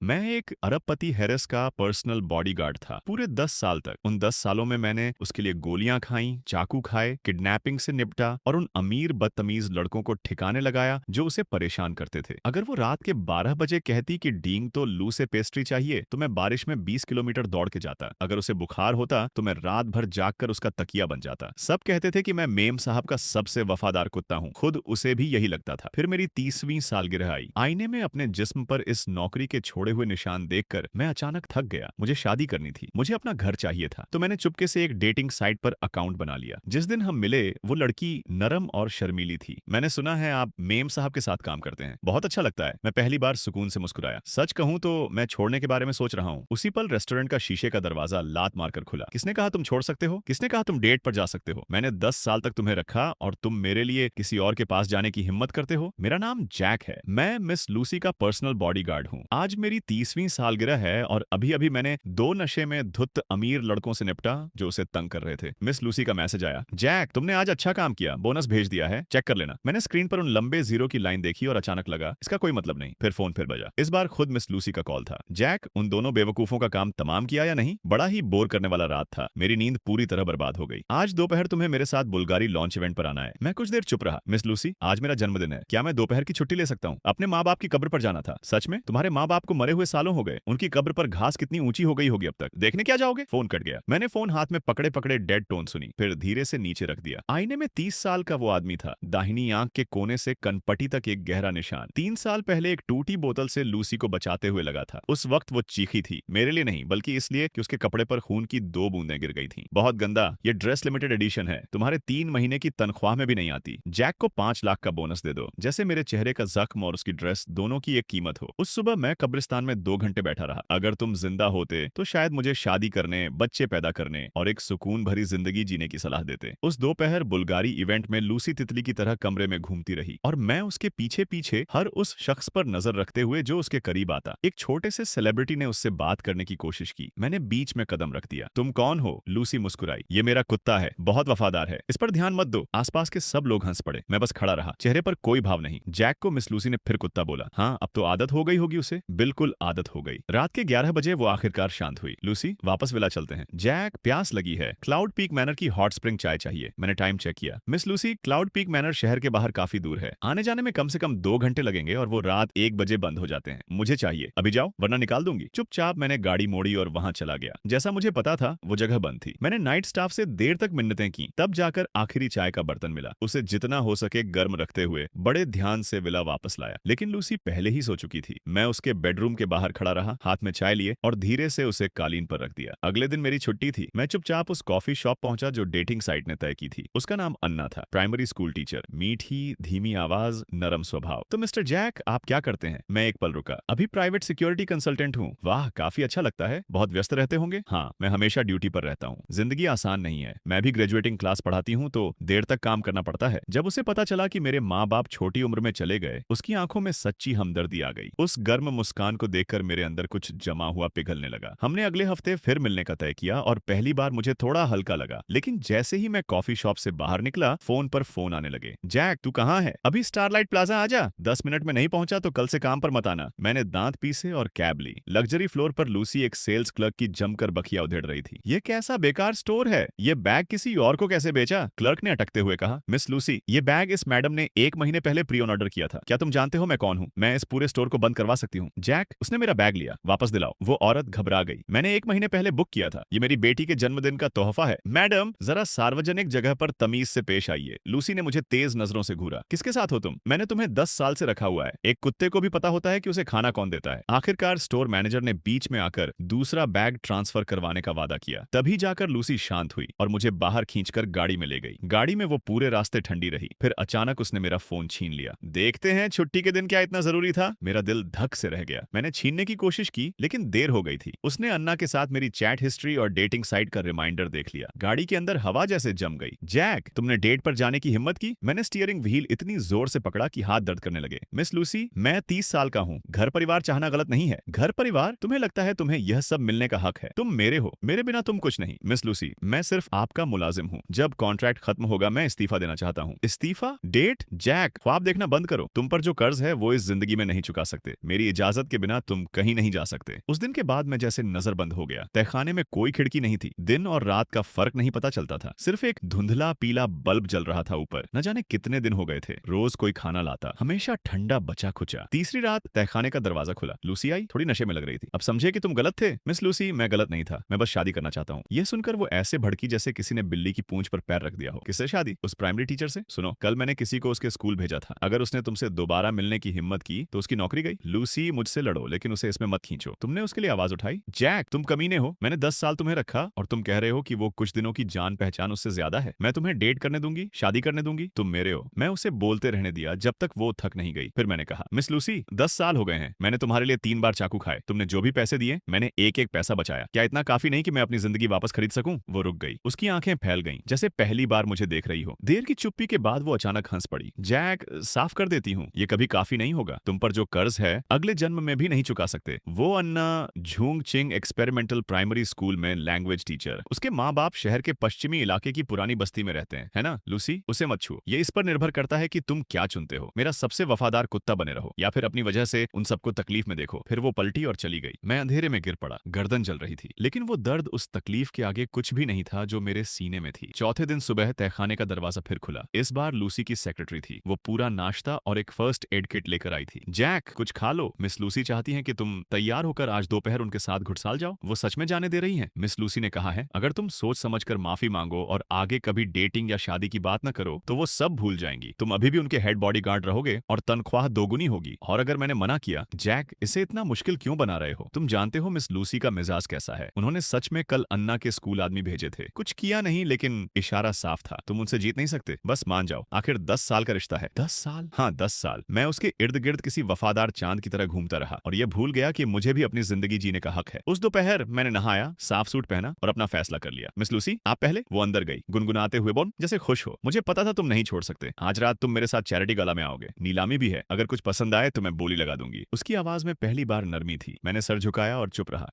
मैं एक अरबपति हैरिस का पर्सनल बॉडीगार्ड था पूरे 10 साल तक। उन 10 सालों में मैंने उसके लिए गोलियां खाई, चाकू खाए, किडनैपिंग से निपटा और उन अमीर बदतमीज लड़कों को ठिकाने लगाया जो उसे परेशान करते थे। अगर वो रात के 12 बजे कहती कि डींग तो लू से पेस्ट्री चाहिए तो मैं बारिश में 20 किलोमीटर दौड़ के जाता। अगर उसे बुखार होता तो मैं रात भर जागकर उसका तकिया बन जाता। सब कहते थे कि मैं मेम साहब का सबसे वफादार कुत्ता हूँ, खुद उसे भी यही लगता था। फिर मेरी 30वीं सालगिरह आई। आईने में अपने जिस्म पर इस नौकरी के छोड़े हुए निशान देखकर मैं अचानक थक गया। मुझे शादी करनी थी, मुझे अपना घर चाहिए था, तो मैंने चुपके से एक डेटिंग साइट पर अकाउंट बना लिया। जिस दिन हम मिले वो लड़की नरम और शर्मीली थी। मैंने सुना है आप मेम साहब के साथ काम करते हैं, बहुत अच्छा लगता है। मैं पहली बार सुकून से मुस्कुराया। सच कहूं तो मैं छोड़ने के बारे में सोच रहा हूँ। उसी पल रेस्टोरेंट का शीशे का दरवाजा लात मारकर खुला। किसने कहा तुम छोड़ सकते हो? किसने कहा तुम डेट पर जा सकते हो? मैंने 10 साल तक तुम्हें रखा और तुम मेरे लिए किसी और के पास जाने की हिम्मत करते हो? मेरा नाम जैक है, मैं मिस लूसी का पर्सनल बॉडीगार्ड हूँ। आज मेरी 30वीं सालगिरह है और अभी अभी मैंने 2 नशे में धुत अमीर लड़कों से निपटा जो उसे तंग कर रहे थे। मिस लूसी का मैसेज आया, जैक तुमने आज अच्छा काम किया, बोनस भेज दिया है, चेक कर लेना। मैंने स्क्रीन पर उन लंबे जीरो की लाइन देखी और अचानक लगा इसका कोई मतलब नहीं। फिर फोन फिर बजा। इस बार खुद मिस लूसी का कॉल था। जैक उन दोनों बेवकूफों का काम तमाम किया या नहीं? बड़ा ही बोर करने वाला रात था। मेरी नींद पूरी तरह बर्बाद हो गई। आज दोपहर तुम्हें मेरे साथ बुल्गारी लॉन्च इवेंट पर आना है। मैं कुछ देर चुप रहा। मिस लूसी आज मेरा जन्मदिन है, क्या मैं दोपहर की छुट्टी ले सकता हूँ? अपने माँ बाप की कब्र पर जाना था। सच में? तुम्हारे माँ बाप को मरे हुए सालों हो गए, उनकी कब्र पर घास कितनी ऊंची हो गई होगी अब तक। देखने क्या जाओगे? फोन कट गया। मैंने फोन हाथ में पकड़े पकड़े डेड टोन सुनी, फिर धीरे से नीचे रख दिया। आईने में 30 साल का वो आदमी था। दाहिनी आंख के कोने से कनपटी तक एक गहरा निशान। 3 साल पहले एक टूटी बोतल से लूसी को बचाते हुए लगा था। उस वक्त वो चीखी थी, मेरे लिए नहीं बल्कि इसलिए कि उसके कपड़े पर खून की 2 बूंदें गिर गई थीं। बहुत गंदा, ये ड्रेस लिमिटेड एडिशन है, तुम्हारे 3 महीने की तनख्वाह में भी नहीं आती। जैक को 5 लाख का बोनस दे दो। जैसे मेरे चेहरे का जख्म और उसकी ड्रेस दोनों की एक कीमत हो। उस सुबह मैं कब्रिस्तान में 2 घंटे बैठा रहा। अगर तुम जिंदा होते तो शायद मुझे शादी करने, बच्चे पैदा करने और एक सुकून भरी जिंदगी जीने की सलाह देते। उस दोपहर बुल्गारी इवेंट में लूसी तितली की तरह कमरे में घूमती रही और मैं उसके पीछे पीछे हर उस शख्स पर नजर रखते हुए जो उसके करीब आता। एक छोटे से सेलिब्रिटी ने उससे बात करने की कोशिश की। मैंने बीच में कदम रख दिया। तुम कौन हो? लूसी मुस्कुराई। ये मेरा कुत्ता है, बहुत वफादार है, इस पर ध्यान मत दो। आसपास के सब लोग हंस पड़े। मैं बस खड़ा रहा, चेहरे पर कोई भाव नहीं। जैक को मिस लूसी ने फिर कुत्ता बोला। हाँ अब तो आदत हो गई होगी उसे। बिल्कुल आदत हो गई। रात के 11 बजे वो आखिरकार शांत हुई। लूसी वापस विला चलते हैं। जैक प्यास लगी है, क्लाउड पीक मैनर की हॉट स्प्रिंग चाय चाहिए। मैंने टाइम चेक किया। Miss Lucy cloud peak manner शहर के बाहर काफी दूर है, आने जाने में कम से कम 2 घंटे लगेंगे और वो रात 1 बजे बंद हो जाते हैं। मुझे चाहिए, अभी जाओ वरना निकाल दूंगी। चुपचाप मैंने गाड़ी मोड़ी और वहां चला गया। जैसा मुझे पता था वो जगह बंद थी। मैंने नाइट स्टाफ से देर तक मिन्नतें की, तब जाकर आखिरी चाय का बर्तन मिला। उसे जितना हो सके गर्म रखते हुए बड़े ध्यान से विला वापस लाया। लेकिन लूसी पहले ही सो चुकी थी। मैं उसके बेडरूम के बाहर खड़ा रहा, हाथ में चाय लिए और धीरे से उसे कालीन पर रख दिया। अगले दिन मेरी छुट्टी थी। मैं चुपचाप उस कॉफी शॉप पहुंचा जो डेटिंग साइट ने तय की थी। उसका नाम अन्ना था, प्राइमरी स्कूल टीचर, मीठी धीमी आवाज, नरम स्वभाव। तो मिस्टर जैक आप क्या करते हैं? मैं एक पल रुका। अभी प्राइवेट सिक्योरिटी कंसल्टेंट हूँ। वाह काफी अच्छा लगता है, बहुत व्यस्त रहते होंगे। हाँ मैं हमेशा ड्यूटी पर रहता हूँ। जिंदगी आसान नहीं है। मैं भी ग्रेजुएटिंग क्लास पढ़ाती हूँ तो देर तक काम करना पड़ता है। जब उसे पता चला कि मेरे माँ बाप छोटी उम्र में चले गए, उसकी आंखों में सच्ची हमदर्दी आ गई। उस गर्म मुस्कान को देखकर मेरे अंदर कुछ जमा हुआ पिघलने लगा। हमने अगले हफ्ते फिर मिलने का तय किया और पहली बार मुझे थोड़ा हल्का लगा। लेकिन जैसे ही मैं कॉफी शॉप से बाहर निकला फोन पर फोन आने लगे। जैक तू कहाँ है? अभी स्टारलाइट प्लाजा आजा, 10 मिनट में नहीं पहुंचा तो कल से काम पर मत आना। मैंने दांत पीसे और कैब ली। लग्जरी फ्लोर पर लूसी एक सेल्स क्लर्क की जमकर बखिया उधेड़ रही थी। ये कैसा बेकार स्टोर है, ये बैग किसी और को कैसे बेचा? क्लर्क ने अटकते हुए कहा। मिस लूसी ये बैग इस मैडम ने 1 महीने पहले प्री ऑर्डर किया था। क्या तुम जानते हो मैं कौन हूँ? मैं इस पूरे स्टोर को बंद करवा सकती हूँ। जैक उसने मेरा बैग लिया, वापस दिलाओ। वो औरत घबरा गई। मैंने 1 महीने पहले बुक किया था, ये मेरी बेटी के जन्मदिन का तोहफा है। मैडम जरा सार्वजनिक जगह पर तमीज से पेश आइए। लूसी ने मुझे तेज नजरों से घूरा। किसके साथ हो तुम? मैंने तुम्हें 10 साल से रखा हुआ है, एक कुत्ते को भी पता होता है कि उसे खाना कौन देता है। आखिरकार स्टोर मैनेजर ने बीच में आकर दूसरा बैग ट्रांसफर करवाने का वादा किया। तभी जाकर लूसी शांत हुई और मुझे बाहर खींचकर गाड़ी में ले गई। गाड़ी में वो पूरे रास्ते ठंडी रही। फिर अचानक उसने मेरा फोन छीन लिया। देखते हैं छुट्टी के दिन क्या इतना जरूरी था? मेरा दिल धक से रह गया। मैंने छीनने की कोशिश की लेकिन देर हो गई थी। उसने अन्ना के साथ मेरी चैट हिस्ट्री और डेटिंग साइट का रिमाइंडर देख लिया। गाड़ी के अंदर हवा जैसे जम गई। जैक तुमने डेट पर जाने की हिम्मत की? मैंने स्टीयरिंग व्हील इतनी जोर से पकड़ा कि हाथ दर्द करने लगे। मिस लूसी मैं 30 साल का हूँ, घर परिवार चाहना गलत नहीं है। घर परिवार? तुम्हें लगता है तुम्हें यह सब मिलने का हक है? तुम मेरे हो, मेरे बिना तुम कुछ नहीं। मिस लूसी मैं सिर्फ आपका मुलाजिम हूँ। जब कॉन्ट्रैक्ट खत्म होगा मैं इस्तीफा देना चाहता हूँ। इस्तीफा? डेट? जैक ख्वाब देखना बंद करो। तुम पर जो कर्ज है वो इस जिंदगी में नहीं चुका सकते। मेरी इजाजत के बिना बिना तुम कहीं नहीं जा सकते। उस दिन के बाद मैं जैसे नजरबंद हो गया। तहखाने में कोई खिड़की नहीं थी, दिन और रात का फर्क नहीं पता चलता था, सिर्फ एक धुंधला पीला बल्ब जल रहा था ऊपर। न जाने कितने दिन हो गए थे। रोज कोई खाना लाता, हमेशा ठंडा बचा खुचा। तीसरी रात तहखाने का दरवाजा खुला। लूसी आई, थोड़ी नशे में लग रही थी। अब समझे कि तुम गलत थे। मिस लूसी, मैं गलत नहीं था, मैं बस शादी करना चाहता हूँ। यह सुनकर वो ऐसे भड़की जैसे किसी ने बिल्ली की पूंछ पर पैर रख दिया हो। किससे शादी? उस प्राइमरी टीचर से। सुनो, कल मैंने किसी को उसके स्कूल भेजा था, अगर उसने तुमसे दोबारा मिलने की हिम्मत की तो उसकी नौकरी गई। लूसी, मुझसे लड़ो लेकिन उसे इसमें मत खींचो। तुमने उसके लिए आवाज उठाई? जैक, तुम कमीने हो। मैंने 10 साल तुम्हें रखा और तुम कह रहे हो कि वो कुछ दिनों की जान पहचान उससे ज्यादा है। मैं तुम्हें डेट करने दूंगी, शादी करने दूंगी, तुम मेरे हो। मैं उसे बोलते रहने दिया जब तक वो थक नहीं गई। फिर मैंने कहा, मिस लूसी, 10 साल हो गए हैं, मैंने तुम्हारे लिए 3 बार चाकू खाए। तुमने जो भी पैसे दिए मैंने एक एक पैसा बचाया। क्या इतना काफी नहीं कि मैं अपनी जिंदगी वापस खरीद सकूं? वो रुक गई, उसकी आंखें फैल गईं, जैसे पहली बार मुझे देख रही हो। देर की चुप्पी के बाद वो अचानक हंस पड़ी। जैक, साफ कर देती हूँ, ये कभी काफी नहीं होगा। तुम पर जो कर्ज है अगले जन्म में भी नहीं चुका सकते। वो अन्ना झूंग चिंग एक्सपेरिमेंटल प्राइमरी स्कूल में लैंग्वेज टीचर। उसके माँ बाप शहर के पश्चिमी इलाके की पुरानी बस्ती में रहते हैं, है ना? लूसी, उसे मत छू। ये इस पर निर्भर करता है कि तुम क्या चुनते हो। मेरा सबसे वफादार कुत्ता बने रहो या फिर अपनी वजह से उन सबको तकलीफ में देखो। फिर वो पलटी और चली गई। मैं अंधेरे में गिर पड़ा, गर्दन जल रही थी, लेकिन वो दर्द उस तकलीफ के आगे कुछ भी नहीं था जो मेरे सीने में थी। चौथे दिन सुबह तहखाने का दरवाजा फिर खुला। इस बार लूसी की सेक्रेटरी थी। वो पूरा नाश्ता और एक फर्स्ट एड किट लेकर आई थी। जैक, कुछ खा लो, मिस लूसी चाहती हैं कि तुम तैयार होकर आज दोपहर उनके साथ घुड़साल जाओ। वो सच में जाने दे रही हैं? मिस लूसी ने कहा है, अगर तुम सोच समझकर माफी मांगो और आगे कभी डेटिंग या शादी की बात न करो तो वो सब भूल जाएंगी। तुम अभी भी उनके हेड बॉडीगार्ड रहोगे और तनख्वाह दोगुनी होगी। और अगर मैंने मना किया? जैक, इसे इतना मुश्किल क्यों बना रहे हो? तुम जानते हो मिस लूसी का मिजाज कैसा है। उन्होंने सच में कल अन्ना के स्कूल आदमी भेजे थे, कुछ किया नहीं लेकिन इशारा साफ था। तुम उनसे जीत नहीं सकते, बस मान जाओ। आखिर 10 साल का रिश्ता है। 10 साल? हाँ, 10 साल। मैं उसके इर्द गिर्द किसी वफादार चांद की तरह घूमता रहा और ये भूल गया कि मुझे भी अपनी जिंदगी जीने का हक है। उस दोपहर मैंने नहाया, साफ सूट पहना और अपना फैसला कर लिया। मिस लूसी, आप पहले। वो अंदर गई, गुनगुनाते हुए बोल, जैसे खुश हो। मुझे पता था तुम नहीं छोड़ सकते। आज रात तुम मेरे साथ चैरिटी गाला में आओगे, नीलामी भी है, अगर कुछ पसंद आए तो मैं बोली लगा दूंगी। उसकी आवाज में पहली बार नरमी थी। मैंने सर झुकाया और चुप रहा।